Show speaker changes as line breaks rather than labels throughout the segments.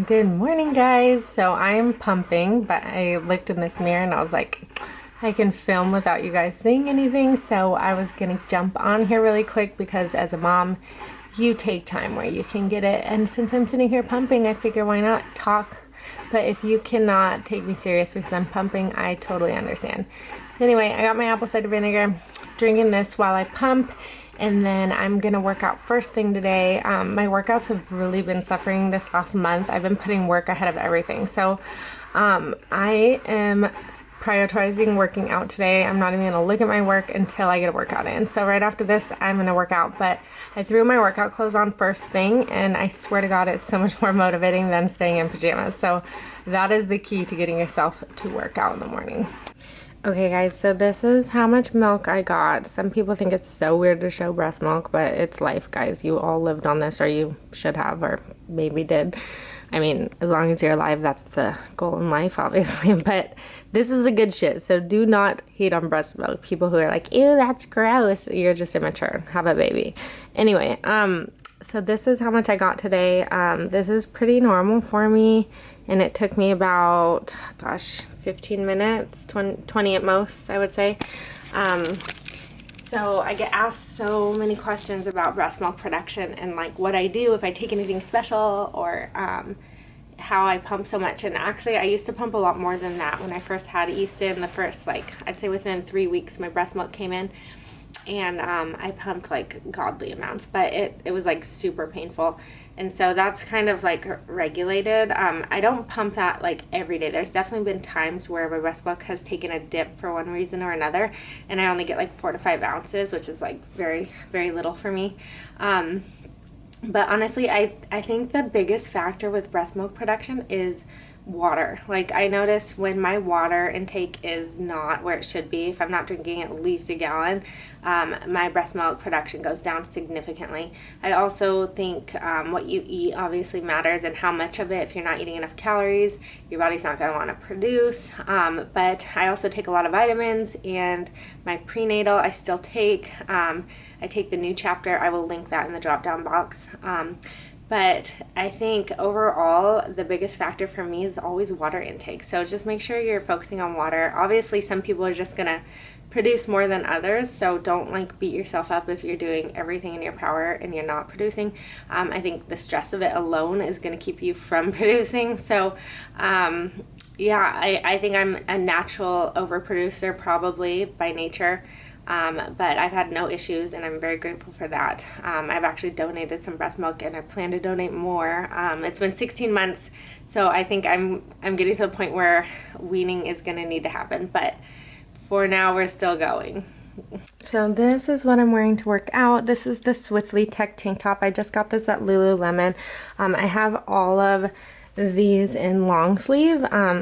Good morning, guys. So I'm pumping, but I looked in this mirror and I was like, I can film without you guys seeing anything. So I was gonna jump on here really quick because as a mom, you take time where you can get it. And since I'm sitting here pumping, I figure why not talk. But if you cannot take me serious because I'm pumping, I totally understand. Anyway, I got my apple cider vinegar, drinking this while I pump. And then I'm gonna work out first thing today. My workouts have really been suffering this last month. I've been putting work ahead of everything. So I am prioritizing working out today. I'm not even gonna look at my work until I get a workout in. So right after this, I'm gonna work out, but I threw my workout clothes on first thing, and I swear to God, it's so much more motivating than staying in pajamas. So that is the key to getting yourself to work out in the morning. Okay guys, so this is how much milk I got. Some people think it's so weird to show breast milk, but it's life, guys. You all lived on this, or you should have, or maybe did. I mean, as long as you're alive, that's the goal in life, obviously. But this is the good shit, so do not hate on breast milk. People who are like, ew, that's gross. You're just immature. Have a baby. Anyway, so this is how much I got today. This is pretty normal for me, and it took me about, gosh, 15 minutes, 20 at most, I would say. So I get asked so many questions about breast milk production and like what I do, if I take anything special, or how I pump so much. And actually I used to pump a lot more than that when I first had Easton. The first, like, I'd say within 3 weeks my breast milk came in, and I pumped like godly amounts, but it was like super painful. And so that's kind of like regulated. I don't pump that like every day. There's definitely been times where my breast milk has taken a dip for one reason or another, and I only get like 4 to 5 ounces, which is like very, very little for me. But honestly, I think the biggest factor with breast milk production is water. Like, I notice when my water intake is not where it should be, if I'm not drinking at least a gallon, my breast milk production goes down significantly. I also think what you eat obviously matters, and how much of it. If you're not eating enough calories, your body's not going to want to produce. But I also take a lot of vitamins, and my prenatal I still take. I take the new chapter. I will link that in the drop down box. But I think overall, the biggest factor for me is always water intake. So just make sure you're focusing on water. Obviously, some people are just going to produce more than others. So don't like beat yourself up if you're doing everything in your power and you're not producing. I think the stress of it alone is going to keep you from producing. So yeah, I think I'm a natural overproducer probably by nature. But I've had no issues, and I'm very grateful for that. I've actually donated some breast milk, and I plan to donate more. It's been 16 months, so I think I'm getting to the point where weaning is going to need to happen, but for now we're still going. So this is what I'm wearing to work out. This is the Swiftly Tech tank top. I just got this at LuluLemon. I have all of these in long sleeve,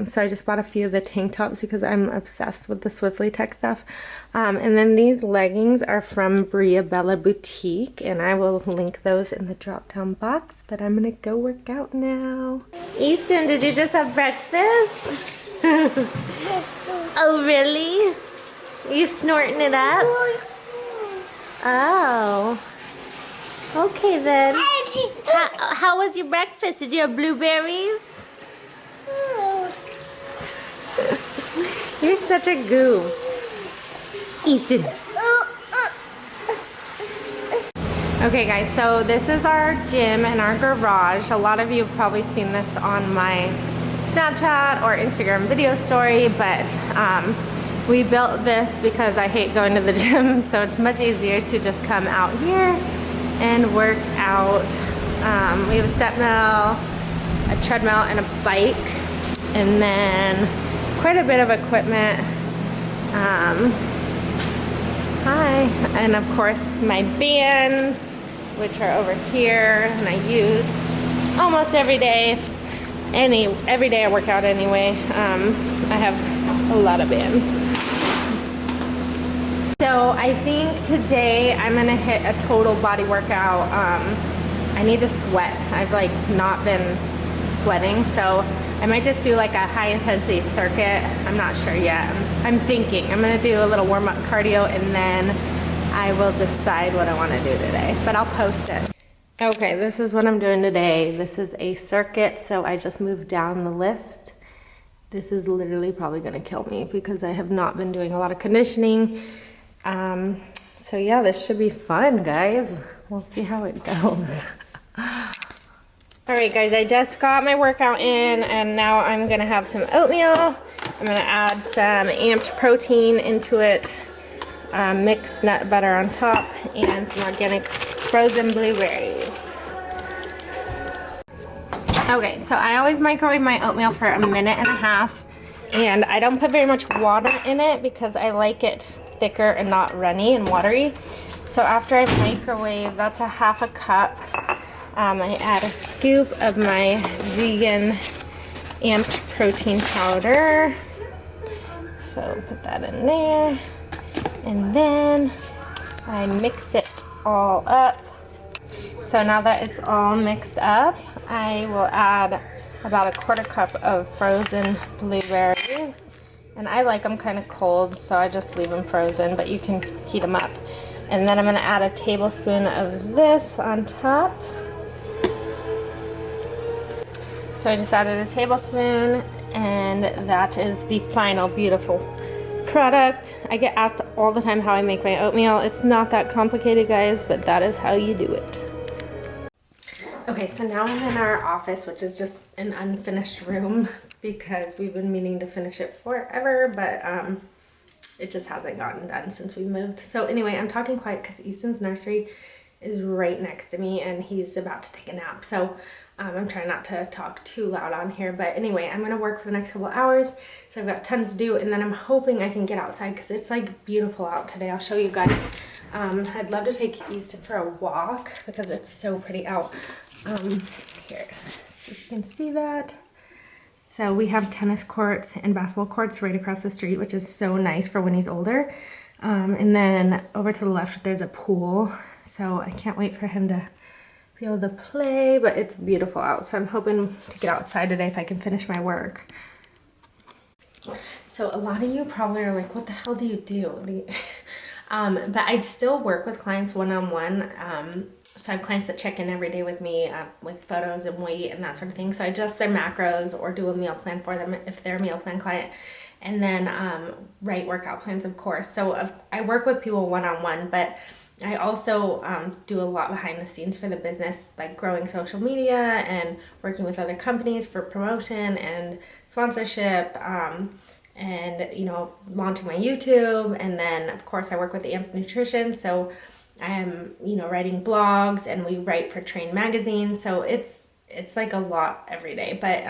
so I just bought a few of the tank tops because I'm obsessed with the Swiftly Tech stuff. And then these leggings are from Bria Bella Boutique, and I will link those in the drop down box. But I'm gonna go work out now. Easton, did you just have breakfast? Oh really? Are you snorting it up? Oh, okay then. How was your breakfast? Did you have blueberries? You're such a goof. Easton. Okay guys, so this is our gym and our garage. A lot of you have probably seen this on my Snapchat or Instagram video story, but we built this because I hate going to the gym, so it's much easier to just come out here and work out. We have a step mill, a treadmill, and a bike, and then quite a bit of equipment. Hi, and of course my bands, which are over here, and I use almost every day. Every day I work out anyway. I have a lot of bands. So I think today I'm gonna hit a total body workout. I need to sweat. I've like not been sweating, so I might just do like a high intensity circuit. I'm not sure yet. I'm thinking I'm gonna do a little warm-up cardio, and then I will decide what I want to do today, but I'll post it. Okay, this is what I'm doing today. This is a circuit, so I just moved down the list. This is literally probably gonna kill me because I have not been doing a lot of conditioning. So yeah, this should be fun, guys. We'll see how it goes. All right, guys, I just got my workout in, and now I'm gonna have some oatmeal. I'm gonna add some amped protein into it, mixed nut butter on top, and some organic frozen blueberries. Okay, so I always microwave my oatmeal for 1.5 minutes, and I don't put very much water in it because I like it thicker and not runny and watery. So after I microwave, that's a 1/2 cup. I add a scoop of my vegan amped protein powder. So put that in there. And then I mix it all up. So now that it's all mixed up, I will add about a 1/4 cup of frozen blueberries. And I like them kind of cold, so I just leave them frozen, but you can heat them up. And then I'm gonna add a tablespoon of this on top. So I just added a tablespoon, and that is the final beautiful product. I get asked all the time how I make my oatmeal. It's not that complicated, guys, but that is how you do it. Okay, so now I'm in our office, which is just an unfinished room because we've been meaning to finish it forever, but it just hasn't gotten done since we moved. So anyway, I'm talking quiet because Easton's nursery is right next to me and he's about to take a nap. So I'm trying not to talk too loud on here, but anyway, I'm gonna work for the next couple hours. So I've got tons to do, and then I'm hoping I can get outside because it's like beautiful out today. I'll show you guys. I'd love to take Easton for a walk because it's so pretty out. Here, so you can see that. So we have tennis courts and basketball courts right across the street, which is so nice for when he's older. And then over to the left, there's a pool. So I can't wait for him to be able to play, but it's beautiful out. So I'm hoping to get outside today if I can finish my work. So a lot of you probably are like, what the hell do you do? But I still work with clients one-on-one. So I have clients that check in every day with me with photos and weight and that sort of thing. So I adjust their macros or do a meal plan for them if they're a meal plan client. And then write workout plans, of course. So I work with people one-on-one, but I also do a lot behind the scenes for the business, like growing social media and working with other companies for promotion and sponsorship, and you know, launching my YouTube. And then of course I work with Amp Nutrition, so I am, you know, writing blogs, and we write for Train magazine. So it's like a lot every day, but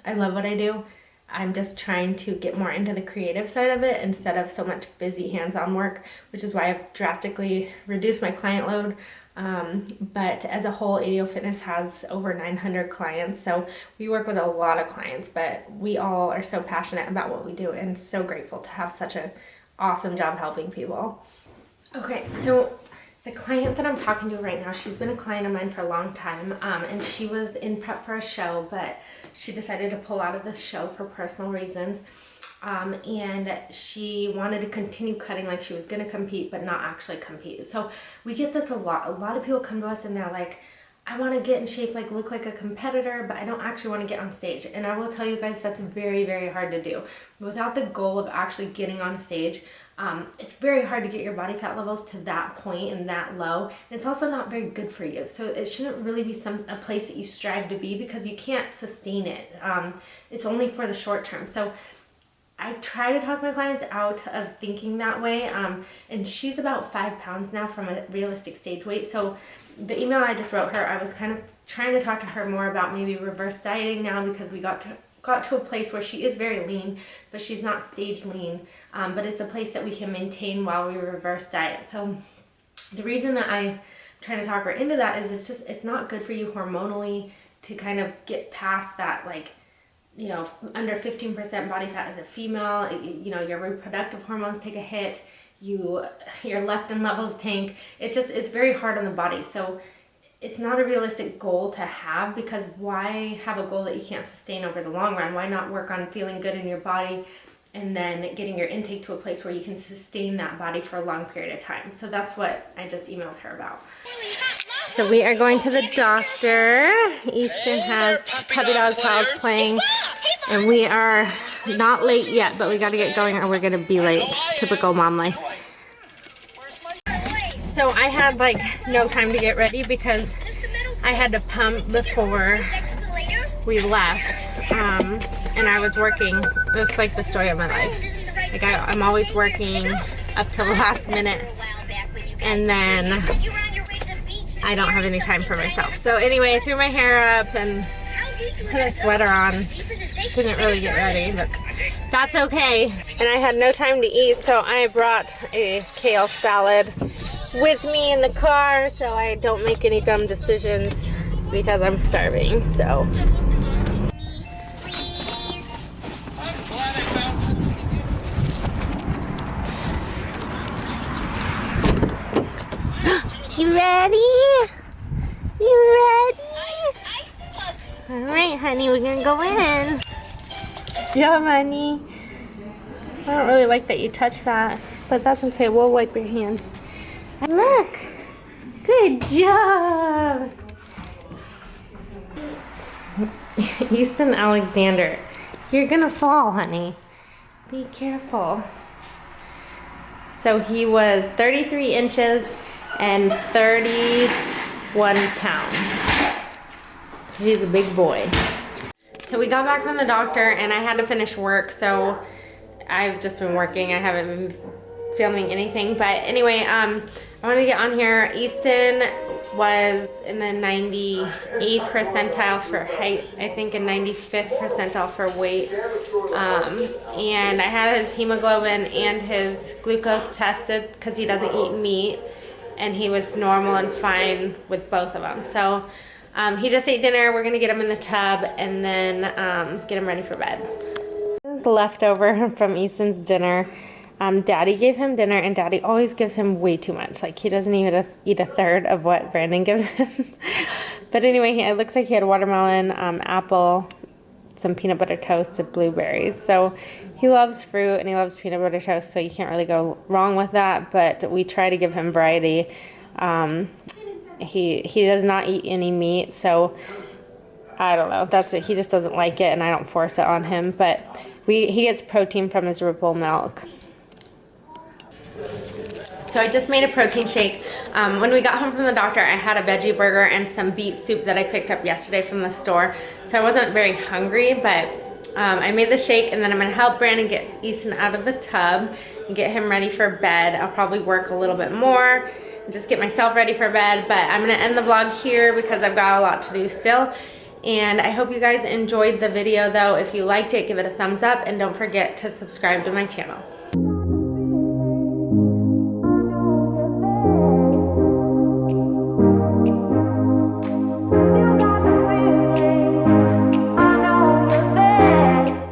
I love what I do. I'm just trying to get more into the creative side of it instead of so much busy hands-on work, which is why I've drastically reduced my client load. But as a whole, ADO Fitness has over 900 clients, so we work with a lot of clients, but we all are so passionate about what we do and so grateful to have such an awesome job helping people. Okay, so the client that I'm talking to right now, she's been a client of mine for a long time, and she was in prep for a show, but she decided to pull out of the show for personal reasons, and she wanted to continue cutting like she was going to compete, but not actually compete. So we get this a lot. A lot of people come to us and they're like, I want to get in shape, like look like a competitor, but I don't actually want to get on stage. And I will tell you guys, that's very, very hard to do. Without the goal of actually getting on stage, it's very hard to get your body fat levels to that point and that low. And it's also not very good for you. So it shouldn't really be a place that you strive to be because you can't sustain it. It's only for the short term. So I try to talk my clients out of thinking that way. And she's about 5 pounds now from a realistic stage weight. So the email I just wrote her, I was kind of trying to talk to her more about maybe reverse dieting now, because we got to a place where she is very lean, but she's not stage lean. But it's a place that we can maintain while we reverse diet. So the reason that I'm trying to talk her into that is it's not good for you hormonally to kind of get past that, like, you know, under 15% body fat as a female. You know, your reproductive hormones take a hit, your leptin levels tank. It's very hard on the body. So it's not a realistic goal to have, because why have a goal that you can't sustain over the long run? Why not work on feeling good in your body and then getting your intake to a place where you can sustain that body for a long period of time? So that's what I just emailed her about. So we are going to the doctor. Easton has puppy dog pals playing, and we are not late yet, but we got to get going or we're going to be late. Typical mom life. So I had like no time to get ready because I had to pump before we left, and I was working. It's like the story of my life. Like I'm always working up till the last minute, and then I don't have any time for myself. So anyway, I threw my hair up and put a sweater on. Didn't really get ready, but that's okay. And I had no time to eat, so I brought a kale salad with me in the car so I don't make any dumb decisions because I'm starving. So you ready? You ready? Alright, honey, we're gonna go in. Yeah, honey. I don't really like that you touched that, but that's okay. We'll wipe your hands. Look! Good job! Easton Alexander, you're gonna fall, honey. Be careful. So he was 33 inches and 31 pounds. So he's a big boy. So we got back from the doctor and I had to finish work, so I've just been working. I haven't been filming anything, but anyway, I wanted to get on here. Easton was in the 98th percentile for height, I think, and 95th percentile for weight. And I had his hemoglobin and his glucose tested because he doesn't eat meat, and he was normal and fine with both of them. So he just ate dinner. We're gonna get him in the tub and then get him ready for bed. This is leftover from Easton's dinner. Daddy gave him dinner, and Daddy always gives him way too much. Like, he doesn't even eat a third of what Brandon gives him. But anyway, it looks like he had watermelon, apple, some peanut butter toast, and blueberries. So he loves fruit and he loves peanut butter toast, so you can't really go wrong with that. But we try to give him variety. He does not eat any meat, so I don't know. That's it. He just doesn't like it, and I don't force it on him. But he gets protein from his Ripple milk. So I just made a protein shake. When we got home from the doctor, I had a veggie burger and some beet soup that I picked up yesterday from the store. So I wasn't very hungry, but I made the shake, and then I'm gonna help Brandon get Easton out of the tub and get him ready for bed. I'll probably work a little bit more and just get myself ready for bed, but I'm gonna end the vlog here because I've got a lot to do still. And I hope you guys enjoyed the video though. If you liked it, give it a thumbs up and don't forget to subscribe to my channel.